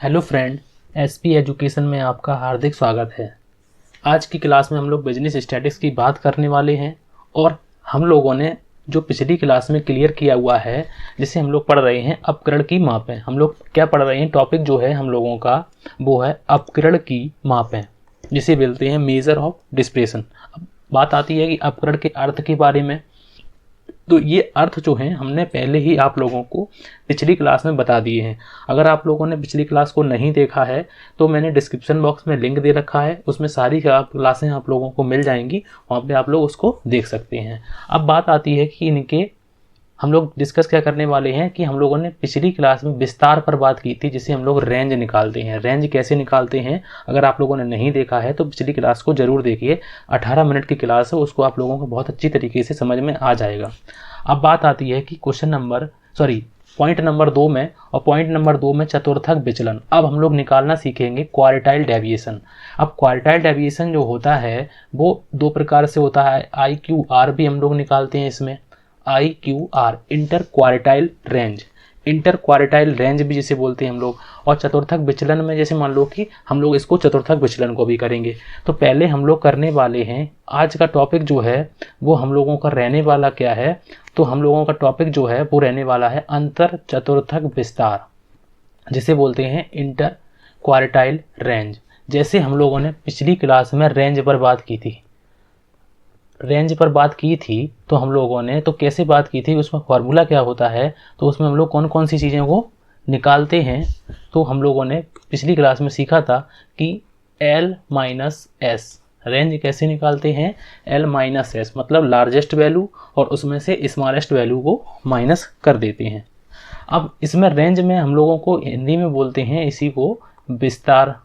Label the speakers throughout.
Speaker 1: Hello friend, SP education में आपका हार्दिक स्वागत है। आज की क्लास में हम लोग बिजनेस स्टैटिस्टिक्स की बात करने वाले हैं और हम लोगों ने जो पिछली क्लास में क्लियर किया हुआ है, जिसे हम लोग पढ़ रहे हैं अपकरण की मापें। हम लोग क्या पढ़ रहे हैं, टॉपिक जो है हम लोगों का वो है अपकरण की मापें, जिसे बोलते हैं मेजर ऑफ डिस्प्लेसन। अब बात आती है कि अपकरण के अर्थ के बारे में। तो ये अर्थ जो हैं हमने पहले ही आप लोगों को पिछली क्लास में बता दिए हैं। अगर आप लोगों ने पिछली क्लास को नहीं देखा है तो मैंने डिस्क्रिप्शन बॉक्स में लिंक दे रखा है, उसमें सारी क्लासें आप लोगों को मिल जाएंगी, वहाँ पे आप लोग उसको देख सकते हैं। अब बात आती है कि इनके हम लोग डिस्कस क्या करने वाले हैं कि हम लोगों ने पिछली क्लास में विस्तार पर बात की थी, जिसे हम लोग रेंज निकालते हैं। रेंज कैसे निकालते हैं, अगर आप लोगों ने नहीं देखा है तो पिछली क्लास को जरूर देखिए। 18 मिनट की क्लास है, उसको आप लोगों को बहुत अच्छी तरीके से समझ में आ जाएगा। अब बात आती है कि पॉइंट नंबर 2 में, और पॉइंट नंबर 2 में चतुर्थक विचलन। अब हम लोग निकालना सीखेंगे क्वार्टाइल डेविएशन। अब क्वार्टाइल डेविएशन जो होता है वो दो प्रकार से होता है। IQR भी हम लोग निकालते हैं इसमें, IQR inter quartile range, inter quartile range भी जिसे बोलते हैं हम लोग। और चतुर्थक विचलन में जैसे मान लो कि हम लोग इसको चतुर्थक विचलन को भी करेंगे। तो पहले हम लोग करने वाले हैं, आज का टॉपिक जो है वो हम लोगों का रहने वाला क्या है, तो हम लोगों का टॉपिक जो है वो रहने वाला है अंतर चतुर्थक विस्तार, जिसे बोलते हैं इंटर क्वार्टाइल रेंज। जैसे हम लोगों ने पिछली क्लास में रेंज पर बात की थी, तो हम लोगों ने तो कैसे बात की थी, उसमें फॉर्मूला क्या होता है, तो उसमें हम लोग कौन कौन सी चीज़ें को निकालते हैं। तो हम लोगों ने पिछली क्लास में सीखा था कि L-S रेंज कैसे निकालते हैं। L-S मतलब लार्जेस्ट वैल्यू और उसमें से स्मॉलेस्ट वैल्यू को माइनस कर देते हैं। अब इसमें रेंज में हम लोगों को हिंदी में बोलते हैं इसी को विस्तार।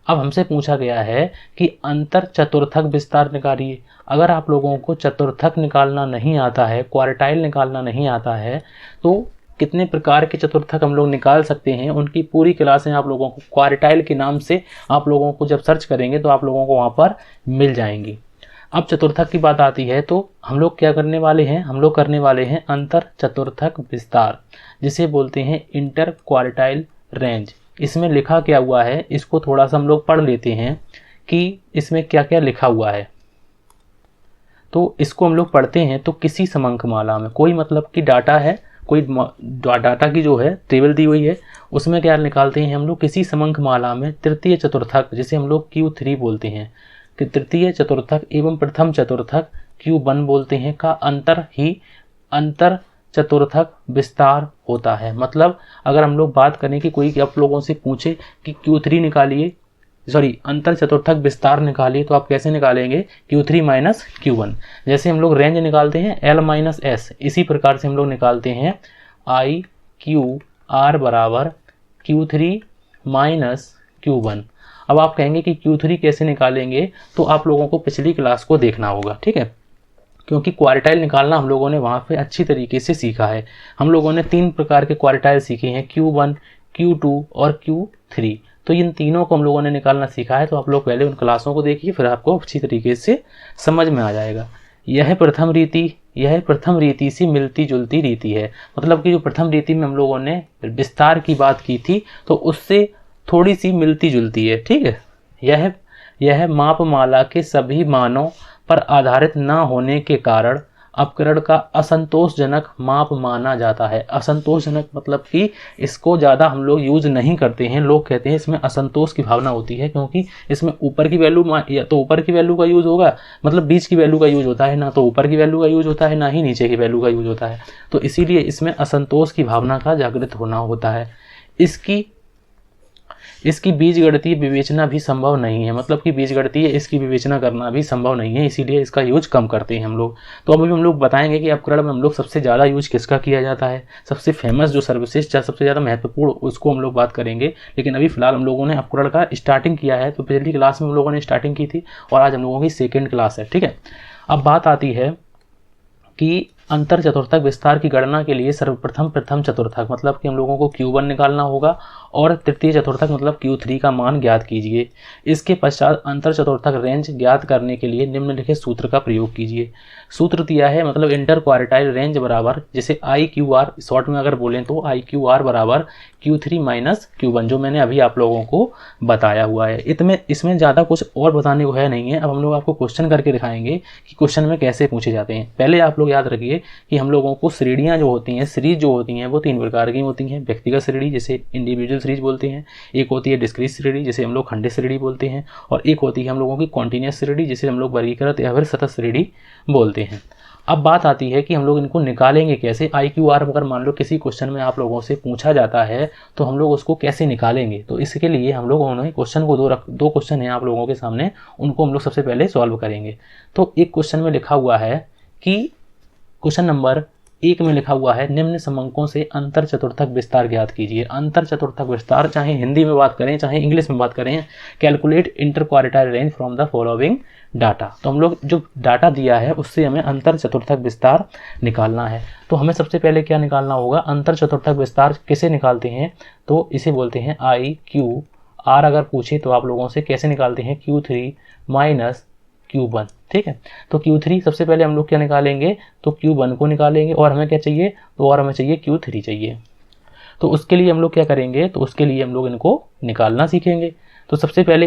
Speaker 1: अब हमसे पूछा गया है कि अंतर चतुर्थक विस्तार निकालिए। अगर आप लोगों को चतुर्थक निकालना नहीं आता है, क्वार्टाइल निकालना नहीं आता है, तो कितने प्रकार के चतुर्थक हम लोग निकाल सकते हैं, उनकी पूरी क्लासें आप लोगों को क्वार्टाइल के नाम से आप लोगों को जब सर्च करेंगे तो आप लोगों को वहाँ पर मिल जाएंगी। अब चतुर्थक की बात आती है तो हम लोग क्या करने वाले हैं, हम लोग करने वाले हैं अंतर चतुर्थक विस्तार, जिसे बोलते हैं इंटर क्वार्टाइल रेंज। इसमें लिखा क्या हुआ है, इसको थोड़ा सा हम लोग पढ़ लेते हैं कि इसमें क्या क्या लिखा हुआ है। तो इसको हम लोग पढ़ते हैं। तो किसी समंकमाला में कोई मतलब कि डाटा है, कोई डाटा की जो है टेबल दी हुई है, उसमें क्या निकालते हैं हम लोग, किसी समंकमाला में तृतीय चतुर्थक, जिसे हम लोग Q3 बोलते हैं, कि तृतीय चतुर्थक एवं प्रथम चतुर्थक Q1 बोलते हैं, का अंतर ही अंतर चतुर्थक विस्तार होता है। मतलब अगर हम लोग बात करें कि कोई आप लोगों से पूछे कि Q3 निकालिए, अंतर चतुर्थक विस्तार निकालिए, तो आप कैसे निकालेंगे, Q3 माइनस Q1। जैसे हम लोग रेंज निकालते हैं L-S, इसी प्रकार से हम लोग निकालते हैं IQR बराबर Q3 माइनस Q1। अब आप कहेंगे कि Q3 कैसे निकालेंगे, तो आप लोगों को पिछली क्लास को देखना होगा, ठीक है, क्योंकि क्वार्टाइल निकालना हम लोगों ने वहाँ पे अच्छी तरीके से सीखा है। हम लोगों ने 3 प्रकार के क्वार्टाइल सीखे हैं, Q1, Q2 और Q3। तो इन तीनों को हम लोगों ने निकालना सीखा है। तो आप लोग पहले उन क्लासों को देखिए, फिर आपको अच्छी तरीके से समझ में आ जाएगा। यह प्रथम रीति से मिलती जुलती रीति है। मतलब कि जो प्रथम रीति में हम लोगों ने विस्तार की बात की थी, तो उससे थोड़ी सी मिलती जुलती है, ठीक है। यह मापमाला के सभी मानों पर आधारित न होने के कारण अपकरण का असंतोषजनक माप माना जाता है। असंतोषजनक मतलब कि इसको ज़्यादा हम लोग यूज नहीं करते हैं। लोग कहते हैं इसमें असंतोष की भावना होती है, क्योंकि इसमें ऊपर की वैल्यू, या तो ऊपर की वैल्यू का यूज होगा, मतलब बीच की वैल्यू का यूज होता है, ना तो ऊपर की वैल्यू का यूज होता है, ना ही नीचे की वैल्यू का यूज होता है। तो इसीलिए इसमें असंतोष की भावना का जागृत होना होता है। इसकी बीजगणितीय विवेचना भी संभव नहीं है। मतलब कि बीजगणितीय इसकी विवेचना करना भी संभव नहीं है, इसीलिए इसका यूज कम करते हैं हम लोग। तो अभी हम लोग बताएंगे कि अपकरण में हम लोग सबसे ज़्यादा यूज किसका किया जाता है, सबसे फेमस जो सर्विसेज सबसे ज़्यादा महत्वपूर्ण, उसको हम लोग बात करेंगे। लेकिन अभी फिलहाल हम लोगों ने अपकरण का स्टार्टिंग किया है, तो पिछली क्लास में हम लोगों ने स्टार्टिंग की थी और आज हम लोगों की सेकेंड क्लास है, ठीक है। अब बात आती है कि अंतर चतुर्थक विस्तार की गणना के लिए सर्वप्रथम प्रथम चतुर्थक मतलब कि हम लोगों को Q1 निकालना होगा और तृतीय चतुर्थक मतलब Q3 का मान ज्ञात कीजिए। इसके पश्चात अंतर चतुर्थक रेंज ज्ञात करने के लिए निम्नलिखित सूत्र का प्रयोग कीजिए। सूत्र दिया है मतलब इंटर क्वार्टाइल रेंज बराबर, जैसे IQR शॉर्ट में अगर बोलें तो IQR बराबर Q3 माइनस Q1, जो मैंने अभी आप लोगों को बताया हुआ है। इसमें ज़्यादा कुछ और बताने को है नहीं है। अब हम लोग आपको क्वेश्चन करके दिखाएंगे कि क्वेश्चन में कैसे पूछे जाते हैं। पहले आप लोग याद रखिए कि हम लोगों को श्रेणियाँ जो होती हैं, सीरीज जो होती हैं, वो 3 प्रकार की होती हैं। व्यक्तिगत श्रेणी जिसे इंडिविजुअल सीरीज बोलते हैं, एक होती है डिस्क्रीट श्रेणी जिसे हम लोग खंडित श्रेणी बोलते हैं, और एक होती है हम लोगों की कॉन्टिन्यूस श्रेणी जिसे हम लोग वर्गीकृत या फिर सतत श्रेणी बोलते हैं। अब बात आती है कि हम लोग इनको निकालेंगे कैसे। IQR अगर मान लो किसी क्वेश्चन में आप लोगों से पूछा जाता है तो हम लोग उसको कैसे निकालेंगे, तो इसके लिए हम लोग उन्होंने क्वेश्चन को दो क्वेश्चन हैं आप लोगों के सामने, उनको हम लोग सबसे पहले सॉल्व करेंगे। तो एक क्वेश्चन में लिखा हुआ है कि क्वेश्चन नंबर 1 में लिखा हुआ है निम्न समंकों से अंतर चतुर्थक विस्तार ज्ञात कीजिए। अंतर चतुर्थक विस्तार चाहे हिंदी में बात करें चाहे इंग्लिश में बात करें, calculate inter quartile range from the following data. तो हम लोग जो डाटा दिया है उससे हमें अंतर चतुर्थक विस्तार निकालना है। तो हमें सबसे पहले क्या निकालना होगा, अंतर चतुर्थक विस्तार किसे निकालते हैं, तो इसे बोलते हैं IQR। अगर पूछे तो आप लोगों से कैसे निकालते हैं, Q3 माइनस Q1, ठीक है। तो Q3 सबसे पहले हम लोग क्या निकालेंगे, तो Q1 को निकालेंगे, और हमें क्या चाहिए, तो और हमें चाहिए Q3 चाहिए। तो उसके लिए हम लोग क्या करेंगे, तो उसके लिए हम लोग इनको निकालना सीखेंगे। तो सबसे पहले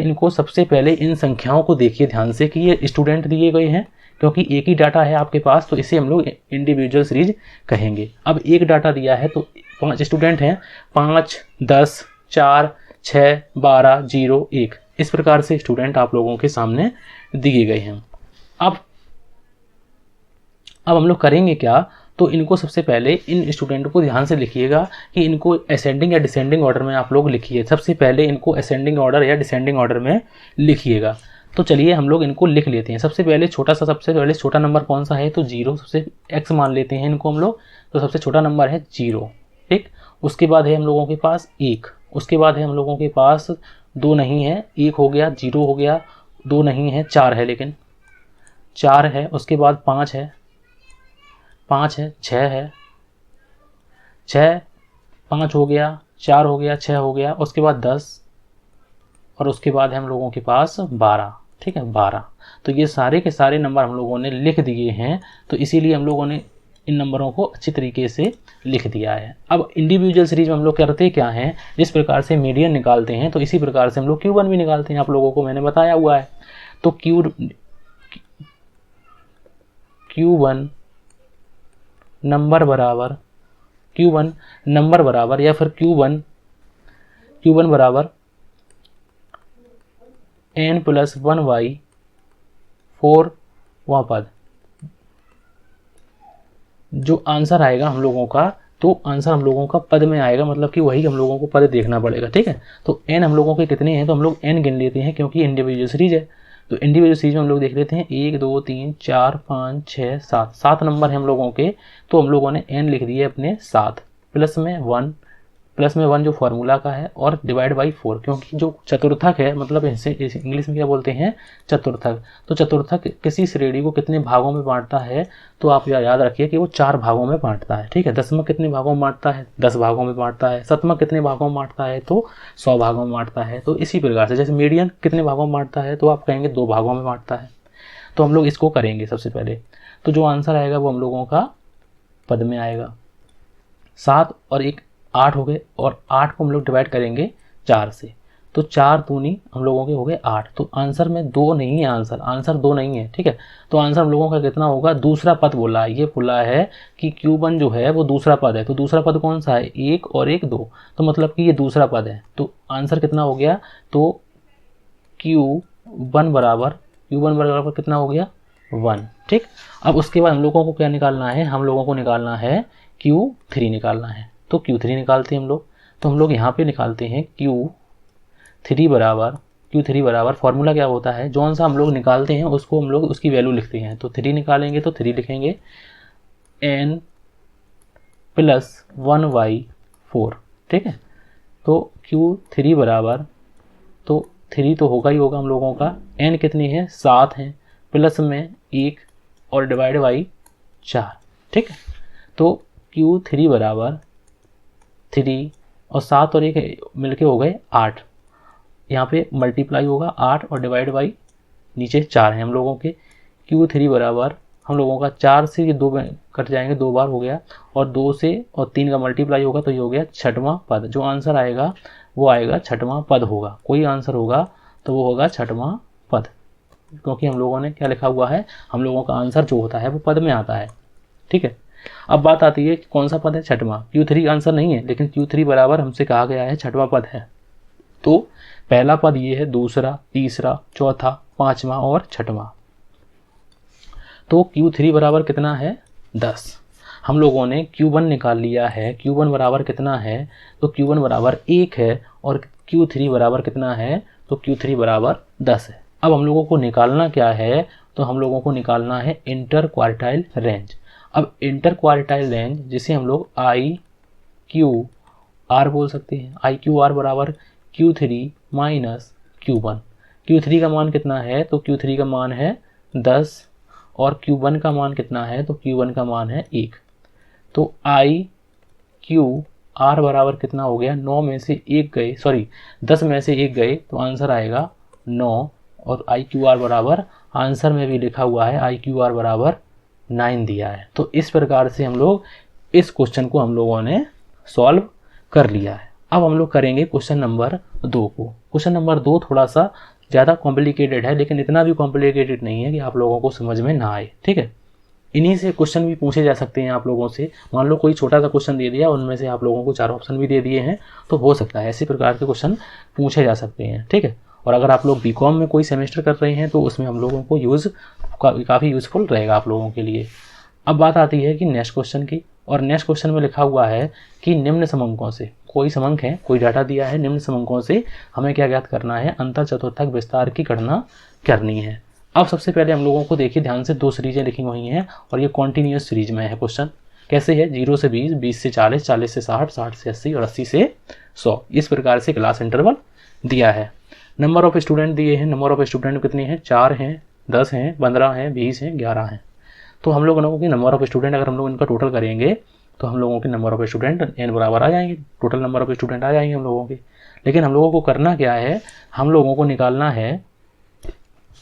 Speaker 1: इन संख्याओं को देखिए ध्यान से कि ये स्टूडेंट दिए गए हैं, क्योंकि एक ही डाटा है आपके पास, तो इसे हम लोग इंडिविजुअल सीरीज कहेंगे। अब एक डाटा दिया है तो 5 स्टूडेंट हैं, 5, 10, 4, 6, 12, 0, 1, इस प्रकार से स्टूडेंट आप लोगों के सामने दिए गए हैं। अब हम लोग करेंगे क्या, तो इनको सबसे पहले इन स्टूडेंट को ध्यान से लिखिएगा कि इनको असेंडिंग या डिसेंडिंग ऑर्डर में आप लोग लिखिए। सबसे पहले इनको असेंडिंग ऑर्डर या डिसेंडिंग ऑर्डर में लिखिएगा। तो चलिए हम लोग इनको लिख लेते हैं। सबसे पहले छोटा नंबर कौन सा है, तो 0, सबसे x मान लेते हैं इनको हम लोग। तो सबसे छोटा नंबर है 0, ठीक। उसके बाद है हम लोगों के पास 1, उसके बाद है हम लोगों के पास 2 नहीं है, 1 हो गया, 0 हो गया, 2 नहीं है, 4 है, लेकिन 4 है। उसके बाद 5 है, 6 है, 6, 5 हो गया, 4 हो गया, 6 हो गया, उसके बाद 10, और उसके बाद है हम लोगों के पास 12, ठीक है, 12। तो ये सारे के सारे नंबर हम लोगों ने लिख दिए हैं, तो इसीलिए हम लोगों ने इन नंबरों को अच्छी तरीके से लिख दिया है। अब इंडिविजुअल सीरीज में हम लोग करते क्या हैं, जिस प्रकार से मीडियन निकालते हैं तो इसी प्रकार से हम लोग Q1 भी निकालते हैं, आप लोगों को मैंने बताया हुआ है। तो Q1 नंबर बराबर या फिर Q1 बराबर n+1/4 वह पद। जो आंसर आएगा हम लोगों का, तो आंसर हम लोगों का पद में आएगा, मतलब कि वही हम लोगों को पद देखना पड़ेगा, ठीक है। तो n हम लोगों के कितने हैं, तो हम लोग n गिन लेते हैं क्योंकि इंडिविजुअल सीरीज है। तो इंडिविजुअल सीरीज में हम लोग देख लेते हैं 1 2 3 4 5 6 7 नंबर हैं हम लोगों के। तो हम लोगों ने n लिख दिए अपने 7, प्लस में 1 जो फार्मूला का है, और डिवाइड बाई 4, क्योंकि जो चतुर्थक है मतलब इसे इंग्लिश में क्या बोलते हैं, चतुर्थक। तो चतुर्थक किसी श्रेणी को कितने भागों में बांटता है, तो आप याद रखिए कि वो 4 भागों में बांटता है, ठीक है। दशमक कितने भागों में बांटता है, 10 भागों में बांटता है। शतमक कितने भागों में बांटता है, तो 100 भागों में बांटता है। तो इसी प्रकार से जैसे मीडियन कितने भागों में बांटता है, तो आप कहेंगे 2 भागों में बांटता है। तो हम लोग इसको करेंगे सबसे पहले। तो जो आंसर आएगा वो हम लोगों का पद में आएगा। 7 और 1 8 हो गए, और 8 को हम लोग डिवाइड करेंगे 4 से, तो 4 दूनी हम लोगों के हो गए 8। तो आंसर में 2 नहीं है, आंसर 2 नहीं है, ठीक है। तो आंसर हम लोगों का कितना होगा, दूसरा पद बोला है, ये बोला है कि Q1 जो है वो दूसरा पद है। तो दूसरा पद कौन सा है, 1 और 1 2, तो मतलब कि ये दूसरा पद है। तो आंसर कितना हो गया, तो Q1 बराबर कितना हो गया, 1, ठीक। अब उसके बाद हम लोगों को क्या निकालना है, हम लोगों को निकालना है Q3 निकालना है। तो Q3 निकालते हैं हम लोग। तो हम लोग यहाँ पे निकालते हैं Q3 बराबर फार्मूला क्या होता है, जौन सा हम लोग निकालते हैं उसको हम लोग उसकी वैल्यू लिखते हैं। तो 3 निकालेंगे तो 3 लिखेंगे n+1/4, ठीक है। तो Q3 बराबर, तो 3 तो होगा ही होगा हम लोगों का, n कितनी है, 7 है, प्लस में 1 और डिवाइड बाई 4, ठीक है। तो Q3 बराबर 3 और 7 और 1 मिलके हो गए 8। यहाँ पे मल्टीप्लाई होगा 8 और डिवाइड बाई नीचे 4 हैं हम लोगों के। Q3 बराबर हम लोगों का 4 से ये 2 कट जाएंगे, 2 बार हो गया, और 2 से और 3 का मल्टीप्लाई होगा तो ये हो गया छठवां पद। जो आंसर आएगा वो आएगा छठवां पद होगा। कोई आंसर होगा तो वो होगा छठवां पद, क्योंकि हम लोगों ने क्या लिखा हुआ है, हम लोगों का आंसर जो होता है वो पद में आता है। ठीक है। अब बात आती है कि कौन सा पद है, छठवां। Q3 आंसर नहीं है, लेकिन Q3 बराबर हमसे कहा गया है छठवां पद है। तो पहला पद ये है, दूसरा, तीसरा, चौथा, पांचवा और छठवां। तो Q3 बराबर कितना है, 10। हम लोगों ने Q1 निकाल लिया है। Q1 बराबर कितना है, तो Q1 बराबर 1 है, और Q3 बराबर कितना है, तो Q3 बराबर 10 है। अब हम लोगों को निकालना क्या है, तो हम लोगों को निकालना है इंटर क्वार्टाइल रेंज। अब इंटर क्वार्टाइल रेंज जिसे हम लोग IQR बोल सकते हैं। IQR बराबर Q3 माइनस Q1। Q3 का मान कितना है, तो Q3 का मान है 10, और Q1 का मान कितना है, तो Q1 का मान है 1। तो IQR बराबर कितना हो गया, 9 में से 1 गए, सॉरी 10 में से 1 गए तो आंसर आएगा 9, और IQR बराबर आंसर में भी लिखा हुआ है IQR बराबर 9 दिया है। तो इस प्रकार से हम लोग इस क्वेश्चन को हम लोगों ने सॉल्व कर लिया है। अब हम लोग करेंगे क्वेश्चन नंबर 2 को। क्वेश्चन नंबर 2 थोड़ा सा ज़्यादा कॉम्प्लिकेटेड है, लेकिन इतना भी कॉम्प्लिकेटेड नहीं है कि आप लोगों को समझ में ना आए। ठीक है। इन्हीं से क्वेश्चन भी पूछे जा सकते हैं आप लोगों से। मान लो कोई छोटा सा क्वेश्चन दे दिया, उनमें से आप लोगों को 4 ऑप्शन भी दे दिए हैं, तो हो सकता है ऐसे प्रकार के क्वेश्चन पूछे जा सकते हैं। ठीक है। और अगर आप लोग बीकॉम में कोई सेमेस्टर कर रहे हैं तो उसमें हम लोगों को काफ़ी यूज़फुल रहेगा आप लोगों के लिए। अब बात आती है कि नेक्स्ट क्वेश्चन की, और नेक्स्ट क्वेश्चन में लिखा हुआ है कि निम्न समंकों से, कोई समंक है, कोई डाटा दिया है, निम्न समंकों से हमें क्या ज्ञात करना है, अंतर चतुर्थक विस्तार की गणना करनी है। अब सबसे पहले हम लोगों को देखिए ध्यान से, 2 सीरीजें लिखी हुई हैं और ये कॉन्टीन्यूअस सीरीज में है क्वेश्चन। कैसे है, 0 से 20, 20 से 40, 40 से 60, 60 से 80 और 80 से 100। इस प्रकार से क्लास इंटरवल दिया है। नंबर ऑफ स्टूडेंट दिए हैं। नंबर ऑफ स्टूडेंट कितने हैं, 4 हैं, 10 हैं, 15 हैं, 20 हैं, 11 हैं। तो हम लोगों की नंबर ऑफ स्टूडेंट अगर हम लोग इनका टोटल करेंगे तो हम लोगों के नंबर ऑफ स्टूडेंट n बराबर आ जाएंगे, टोटल नंबर ऑफ स्टूडेंट आ जाएंगे हम लोगों के। लेकिन हम लोगों को करना क्या है, हम लोगों को निकालना है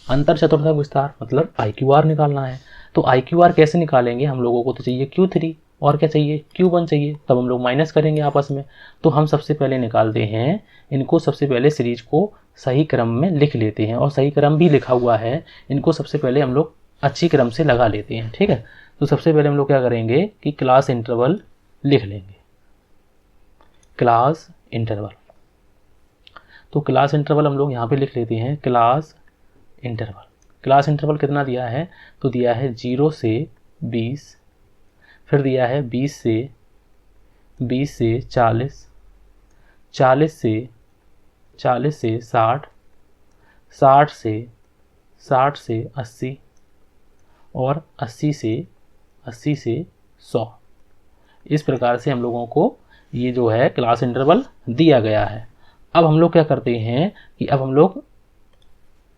Speaker 1: अंतर चतुर्थक विस्तार, मतलब IQR निकालना है। तो IQR कैसे निकालेंगे, हम लोगों को तो चाहिए Q3 और क्या चाहिए, Q1 चाहिए, तब हम लोग माइनस करेंगे आपस में। तो हम सबसे पहले निकालते हैं इनको, सबसे पहले सीरीज को सही क्रम में लिख लेते हैं, और सही क्रम भी लिखा हुआ है। इनको सबसे पहले हम लोग अच्छी क्रम से लगा लेते हैं। ठीक है। तो सबसे पहले हम लोग क्या करेंगे कि क्लास इंटरवल लिख लेंगे, क्लास इंटरवल। तो क्लास इंटरवल हम लोग यहाँ पे लिख लेते हैं, क्लास इंटरवल। क्लास इंटरवल कितना दिया है, तो दिया है 0 से 20, फिर दिया है 20 से 40, 40 से 60, 60 से 80 और 80 से 100। इस प्रकार से हम लोगों को ये जो है क्लास इंटरवल दिया गया है। अब हम लोग क्या करते हैं कि अब हम लोग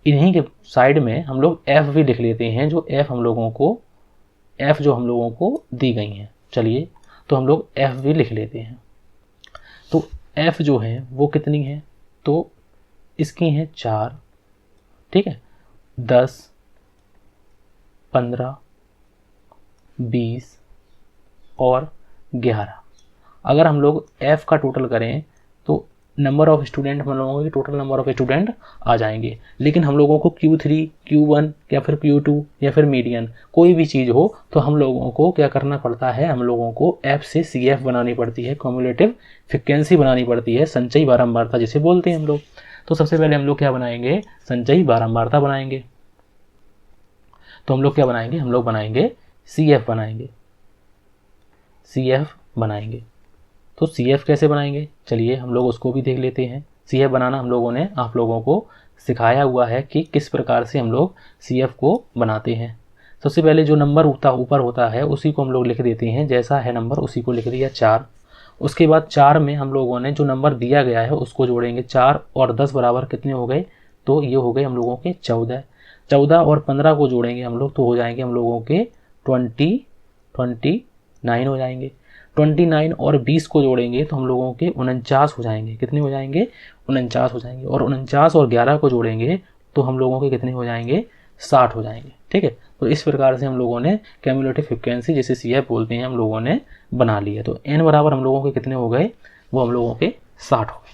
Speaker 1: इन्हीं के साइड में हम लोग f भी लिख लेते हैं, जो f हम लोगों को दी गई हैं। चलिए, तो हम लोग f भी लिख लेते हैं। तो f जो है वो कितनी है, तो इसकी हैं 4। ठीक है। 10, 15, 20 और 11। अगर हम लोग f का टोटल करें तो नंबर ऑफ स्टूडेंट हम लोगों के टोटल नंबर ऑफ स्टूडेंट आ जाएंगे। लेकिन हम लोगों को Q3, Q1 या फिर Q2 या फिर मीडियन कोई भी चीज़ हो तो हम लोगों को क्या करना पड़ता है, हम लोगों को f से CF बनानी पड़ती है, क्यूमुलेटिव फ्रीक्वेंसी बनानी पड़ती है, संचयी बारंबारता जिसे बोलते हैं हम लोग। तो सबसे पहले हम लोग क्या बनाएंगे, संचयी बारंबारता बनाएंगे। तो हम लोग क्या बनाएंगे, हम लोग बनाएंगे CF बनाएंगे। तो CF कैसे बनाएंगे, चलिए हम लोग उसको भी देख लेते हैं। CF बनाना हम लोगों ने आप लोगों को सिखाया हुआ है कि किस प्रकार से हम लोग CF को बनाते हैं। सबसे पहले जो नंबर ऊपर होता है उसी को हम लोग लिख देते हैं, जैसा है नंबर उसी को लिख दिया 4। उसके बाद 4 में हम लोगों ने जो नंबर दिया गया है उसको जोड़ेंगे। 4 और 10 बराबर कितने हो गए, तो ये हो गए हम लोगों के 14। 14 और 15 को जोड़ेंगे हम लोग तो हो जाएंगे हम लोगों के 29 हो जाएंगे। 29 और 20 को जोड़ेंगे तो हम लोगों के 49 हो जाएंगे। कितने हो जाएंगे? 49 हो जाएंगे। और 49 और 11 को जोड़ेंगे तो हम लोगों के कितने हो जाएंगे? 60 हो जाएंगे। ठीक है, तो इस प्रकार से हम लोगों ने क्यूमुलेटिव फ्रीक्वेंसी जिसे CF बोलते हैं हम लोगों ने बना ली है। तो n बराबर हम लोगों के कितने हो गए? वो हम लोगों के 60 हो गए।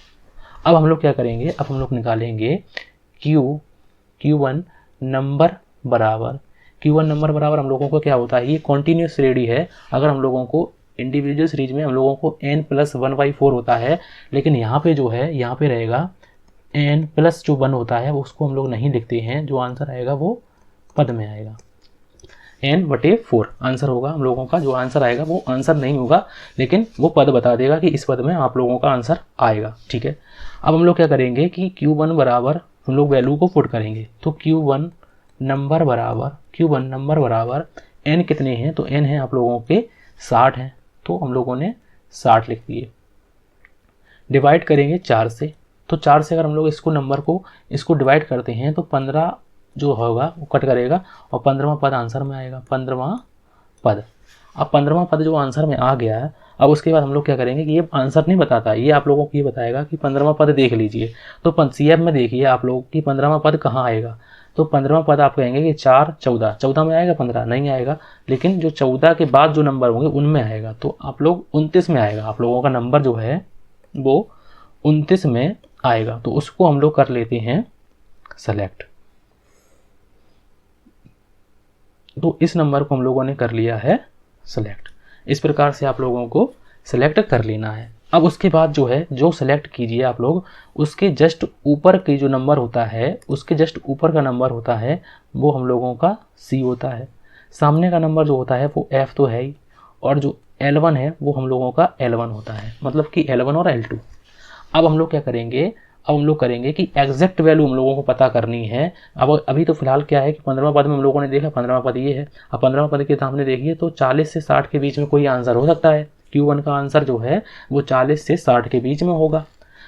Speaker 1: अब हम लोग क्या करेंगे? अब हम लोग निकालेंगे Q1 नंबर बराबर हम लोगों को क्या होता है? ये कॉन्टीन्यूस श्रेणी है। अगर हम लोगों को इंडिविजुअल सीरीज में हम लोगों को n+1/4 होता है, लेकिन यहाँ पे जो है यहाँ पे रहेगा n+1 होता है, उसको हम लोग नहीं लिखते हैं। जो आंसर आएगा वो पद में आएगा, n/4 आंसर होगा हम लोगों का। जो आंसर आएगा वो आंसर नहीं होगा, लेकिन वो पद बता देगा कि इस पद में आप लोगों का आंसर आएगा। ठीक है, अब हम लोग क्या करेंगे कि Q1 बराबर हम लोग वैल्यू को पुट करेंगे। तो Q1 नंबर बराबर n कितने हैं? तो n है आप लोगों के 60 हैं, तो हम लोगों ने 60 लिख दिए। डिवाइड करेंगे 4 से, तो 4 से अगर हम लोग इसको नंबर को इसको डिवाइड करते हैं तो 15 जो होगा वो कट करेगा और 15वां पद आंसर में आएगा। 15वां पद, अब 15वां पद जो आंसर में आ गया है, अब उसके बाद हम लोग क्या करेंगे कि ये आंसर नहीं बताता, ये आप लोगों को ये बताएगा कि 15वां पद देख लीजिए। तो CF में देखिए आप लोग कि 15वां पद कहाँ आएगा। तो 15वां पद आप कहेंगे कि 4 14, 14 में आएगा, 15 नहीं आएगा, लेकिन जो 14 के बाद जो नंबर होंगे उनमें आएगा। तो आप लोग 29 में आएगा, आप लोगों का नंबर जो है वो 29 में आएगा। तो उसको हम लोग कर लेते हैं सेलेक्ट। तो इस नंबर को हम लोगों ने कर लिया है सेलेक्ट। इस प्रकार से आप लोगों को सेलेक्ट कर लेना है। अब उसके बाद जो है जो सेलेक्ट कीजिए आप लोग, उसके जस्ट ऊपर की जो नंबर होता है, उसके जस्ट ऊपर का नंबर होता है वो हम लोगों का C होता है। सामने का नंबर जो होता है वो F तो है ही, और जो L1 है वो हम लोगों का L1 होता है, मतलब कि L1 और L2। अब हम लोग क्या करेंगे? अब हम लोग करेंगे कि एग्जैक्ट वैल्यू हम लोगों को पता करनी है। अब अभी तो फिलहाल क्या है कि 15वां पद में हम लोगों ने देखा 15वां पद ये है। अब 15वां पद के सामने देखिए तो 40 से 60 के बीच में कोई आंसर हो सकता है। Q1 का आंसर जो है वो 40 से 60 के बीच में होगा,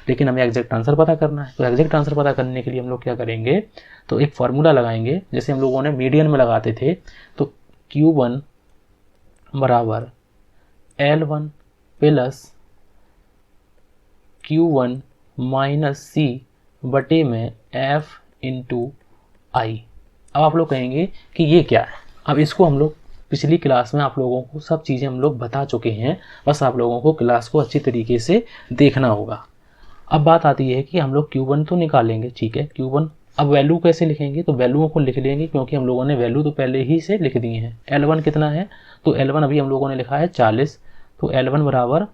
Speaker 1: लेकिन हमें एग्जैक्ट आंसर पता करना है। तो एग्जैक्ट आंसर पता करने के लिए हम लोग क्या करेंगे? तो एक फार्मूला लगाएंगे, जैसे हम लोगों ने मीडियन में लगाते थे। तो Q1 बराबर L1 plus Q1 minus C बटे में F इंटू I। अब आप लोग कहेंगे कि ये क्या है? अब इसको हम लोग पिछली क्लास में आप लोगों को सब चीज़ें हम लोग बता चुके हैं, बस आप लोगों को क्लास को अच्छी तरीके से देखना होगा। अब बात आती है कि हम लोग Q1 तो निकालेंगे, ठीक है Q1। अब वैल्यू कैसे लिखेंगे? तो वैल्यूओं को लिख लेंगे, क्योंकि हम लोगों ने वैल्यू तो पहले ही से लिख दी है। L1 कितना है? तो L1 अभी हम लोगों ने लिखा है 40, तो L1 बराबर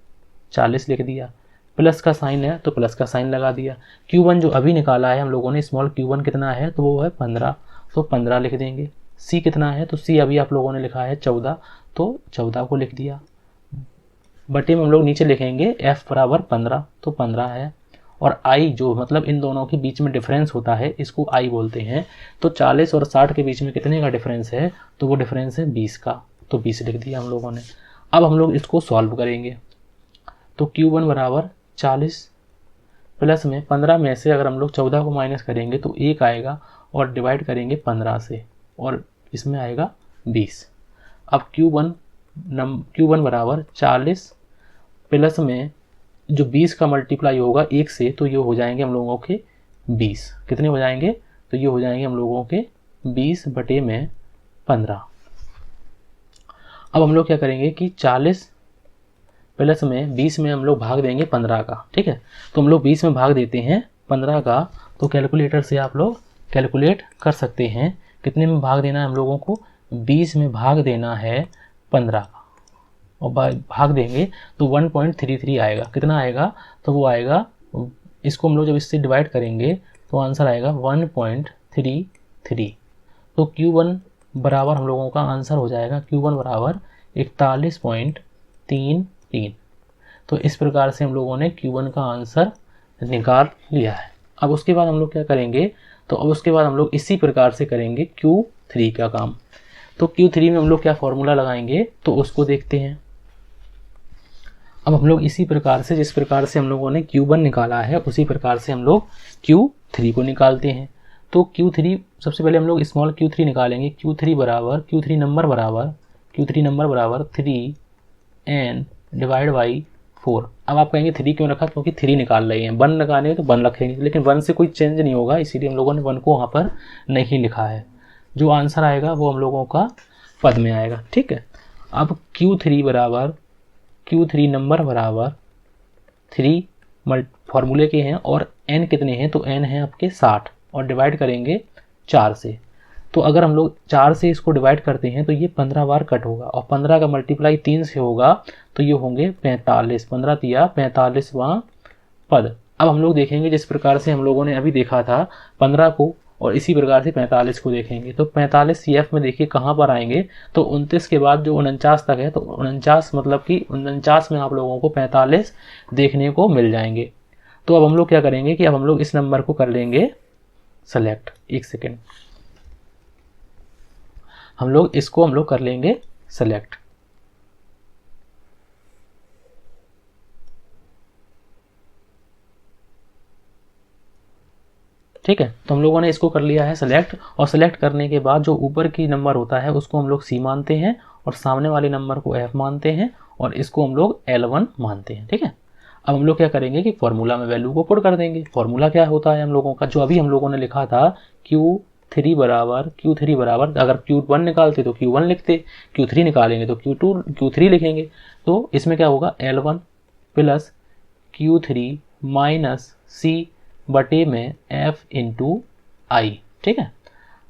Speaker 1: 40 लिख दिया। प्लस का साइन है तो प्लस का साइन लगा दिया। Q1 जो अभी निकाला है हम लोगों ने, स्मॉल Q1 कितना है? तो वो है 15, तो 15 लिख देंगे। C कितना है? तो C अभी आप लोगों ने लिखा है 14, तो 14 को लिख दिया। बटे में हम लोग नीचे लिखेंगे F बराबर 15, तो 15 है। और I जो मतलब इन दोनों के बीच में डिफरेंस होता है, इसको I बोलते हैं। तो 40 और 60 के बीच में कितने का डिफरेंस है? तो वो डिफरेंस है 20 का, तो 20 लिख दिया हम लोगों ने। अब हम लोग इसको सॉल्व करेंगे। तो Q1 बराबर 40 प्लस में 15 में से अगर हम लोग 14 को माइनस करेंगे तो 1 आएगा, और डिवाइड करेंगे 15 से, और इसमें आएगा 20। अब Q1 बराबर 40 प्लस में जो 20 का मल्टीप्लाई होगा 1 से, तो ये हो जाएंगे हम लोगों के 20। कितने हो जाएंगे? तो ये हो जाएंगे हम लोगों के 20 बटे में 15। अब हम लोग क्या करेंगे कि 40 प्लस में 20 में हम लोग भाग देंगे 15 का, ठीक है। तो हम लोग 20 में भाग देते हैं 15 का, तो कैलकुलेटर से आप लोग कैलकुलेट कर सकते हैं कितने में भाग देना है हम लोगों को। 20 में भाग देना है 15 का, और भाग देंगे तो 1.33 आएगा। कितना आएगा? तो वो आएगा, इसको हम लोग जब इससे डिवाइड करेंगे तो आंसर आएगा 1.33। तो Q1 बराबर हम लोगों का आंसर हो जाएगा Q1 बराबर 41.33। तो इस प्रकार से हम लोगों ने Q1 का आंसर निकाल लिया है। अब उसके बाद हम लोग क्या करेंगे? तो अब उसके बाद हम लोग इसी प्रकार से करेंगे Q3 का काम। तो Q3 में हम लोग क्या फॉर्मूला लगाएंगे तो उसको देखते हैं। अब हम लोग इसी प्रकार से, जिस प्रकार से हम लोगों ने Q1 निकाला है, उसी प्रकार से हम लोग Q3 को निकालते हैं। तो Q3 सबसे पहले हम लोग स्मॉल Q3 निकालेंगे। Q3 नंबर बराबर Q3 नंबर बराबर 3n डिवाइड बाई 4। अब आप कहेंगे 3 क्यों रखा, क्योंकि 3 निकाल रहे हैं, 1 लगाने तो 1 रखेंगे, लेकिन 1 से कोई चेंज नहीं होगा, इसीलिए हम लोगों ने 1 को वहाँ पर नहीं लिखा है। जो आंसर आएगा वो हम लोगों का पद में आएगा, ठीक है। अब Q3 नंबर बराबर 3 फॉर्मूले के हैं और n कितने हैं, तो n है आपके 60 और डिवाइड करेंगे 4 से। तो अगर हम लोग 4 से इसको डिवाइड करते हैं तो ये 15 बार कट होगा और 15 का मल्टीप्लाई 3 से होगा तो ये होंगे 45, 15 तिया 45वां पद। अब हम लोग देखेंगे जिस प्रकार से हम लोगों ने अभी देखा था 15 को, और इसी प्रकार से 45 को देखेंगे। तो 45 CF में देखिए कहाँ पर आएंगे, तो 29 के बाद जो 49 तक है, तो 49 मतलब कि 49 में आप लोगों को 45 देखने को मिल जाएंगे। तो अब हम लोग क्या करेंगे कि अब हम लोग इस नंबर को कर लेंगे सेलेक्ट। एक सेकेंड, हम लोग कर लेंगे सेलेक्ट। ठीक है, तो हम लोगों ने इसको कर लिया है सेलेक्ट, और सेलेक्ट करने के बाद जो ऊपर की नंबर होता है उसको हम लोग C मानते हैं और सामने वाले नंबर को F मानते हैं और इसको हम लोग L1 मानते हैं। ठीक है, अब हम लोग क्या करेंगे कि फॉर्मूला में वैल्यू को पुट कर देंगे। फॉर्मूला क्या होता है हम लोगों का, जो अभी हम लोगों ने लिखा था Q3 बराबर अगर Q1 निकालते तो Q1 लिखते, Q3 निकालेंगे तो Q3 लिखेंगे। तो इसमें क्या होगा L1 plus Q3 minus C बटे में F इंटू I। ठीक है,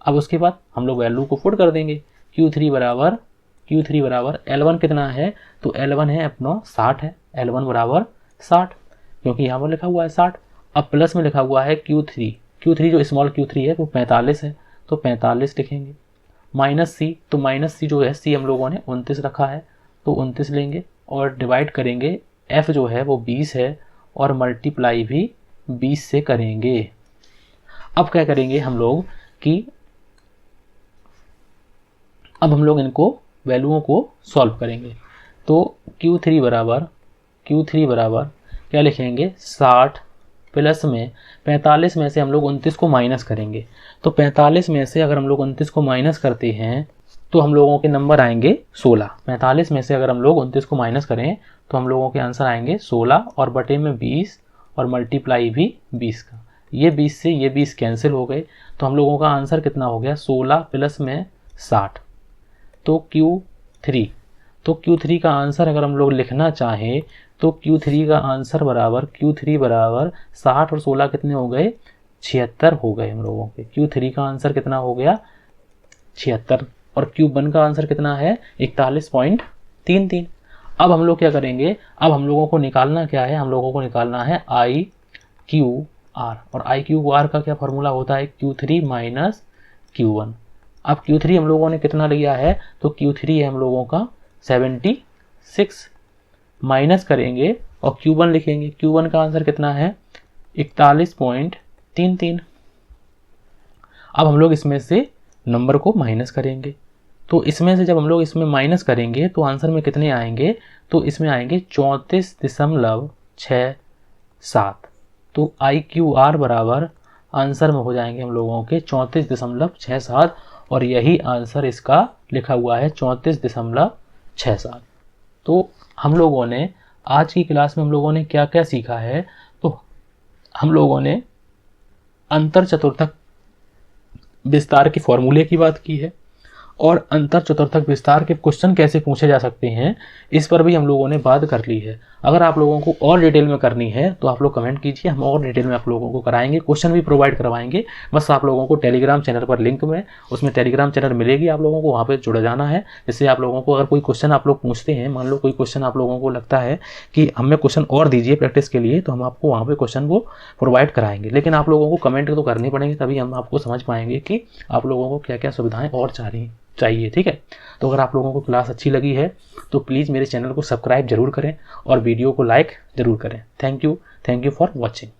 Speaker 1: अब उसके बाद हम लोग वैल्यू को पुट कर देंगे। Q3 बराबर L1 कितना है, तो L1 है अपना 60 है, L1 बराबर 60 क्योंकि यहाँ पर लिखा हुआ है 60। अब प्लस में लिखा हुआ है Q3 जो स्मॉल Q3 है वो 45 है, तो 45 लिखेंगे। माइनस C, तो माइनस C जो है C हम लोगों ने 29 रखा है तो 29 लेंगे और डिवाइड करेंगे। F जो है वो 20 है और मल्टीप्लाई भी 20 से करेंगे। अब क्या करेंगे हम लोग कि अब हम लोग इनको वैल्यूओं को सॉल्व करेंगे। तो Q3 बराबर क्या लिखेंगे 60 प्लस में 45 में से हम लोग 29 को माइनस करेंगे। तो 45 में से अगर हम लोग 29 को माइनस करते हैं तो हम लोगों के नंबर आएंगे 16। 45 में से अगर हम लोग 29 को माइनस करें तो हम लोगों के आंसर आएंगे 16 और बटे में 20 और मल्टीप्लाई भी 20 का। ये 20 से ये 20 कैंसिल हो गए, तो हम लोगों का आंसर कितना हो गया 16 प्लस में 60। तो Q3 का आंसर अगर हम लोग लिखना चाहें तो Q3 का आंसर बराबर 60 और 16 कितने हो गए 76 हो गए हम लोगों के। Q3 का आंसर कितना हो गया 76 और Q1 का आंसर कितना है 41.33। अब हम लोग क्या करेंगे, अब हम लोगों को निकालना क्या है, हम लोगों को निकालना है IQR, और IQR का क्या फॉर्मूला होता है Q3 माइनस Q1। अब Q3 हम लोगों ने कितना लिया है, तो Q3 है हम लोगों का 76, माइनस करेंगे और Q1 लिखेंगे। Q1 का आंसर कितना है 41.33। अब हम लोग इसमें से नंबर को माइनस करेंगे, तो इसमें से जब हम लोग इसमें माइनस करेंगे तो आंसर में कितने आएंगे, तो इसमें आएंगे 34.67। तो IQR बराबर आंसर में हो जाएंगे हम लोगों के 34.67 और यही आंसर इसका लिखा हुआ है 34.67। तो हम लोगों ने आज की क्लास में हम लोगों ने क्या क्या सीखा है, तो हम लोगों ने अंतर चतुर्थक विस्तार के फॉर्मूले की बात की है और अंतर चतुर्थक विस्तार के क्वेश्चन कैसे पूछे जा सकते हैं इस पर भी हम लोगों ने बात कर ली है। अगर आप लोगों को और डिटेल में करनी है तो आप लोग कमेंट कीजिए, हम और डिटेल में आप लोगों को कराएंगे, क्वेश्चन भी प्रोवाइड करवाएंगे। बस आप लोगों को टेलीग्राम चैनल पर लिंक में उसमें टेलीग्राम चैनल मिलेगी, आप लोगों को वहाँ पर जुड़ जाना है। जिससे आप लोगों को अगर कोई क्वेश्चन आप लोग पूछते हैं, मान लो कोई क्वेश्चन आप लोगों को लगता है कि हमें क्वेश्चन और दीजिए प्रैक्टिस के लिए, तो हम आपको वहाँ पर क्वेश्चन को प्रोवाइड कराएंगे। लेकिन आप लोगों को कमेंट तो करनी पड़ेंगे, तभी हम आपको समझ पाएंगे कि आप लोगों को क्या क्या सुविधाएं और चाहिए। ठीक है, तो अगर आप लोगों को क्लास अच्छी लगी है तो प्लीज़ मेरे चैनल को सब्सक्राइब जरूर करें और वीडियो को लाइक जरूर करें। Thank you for watching.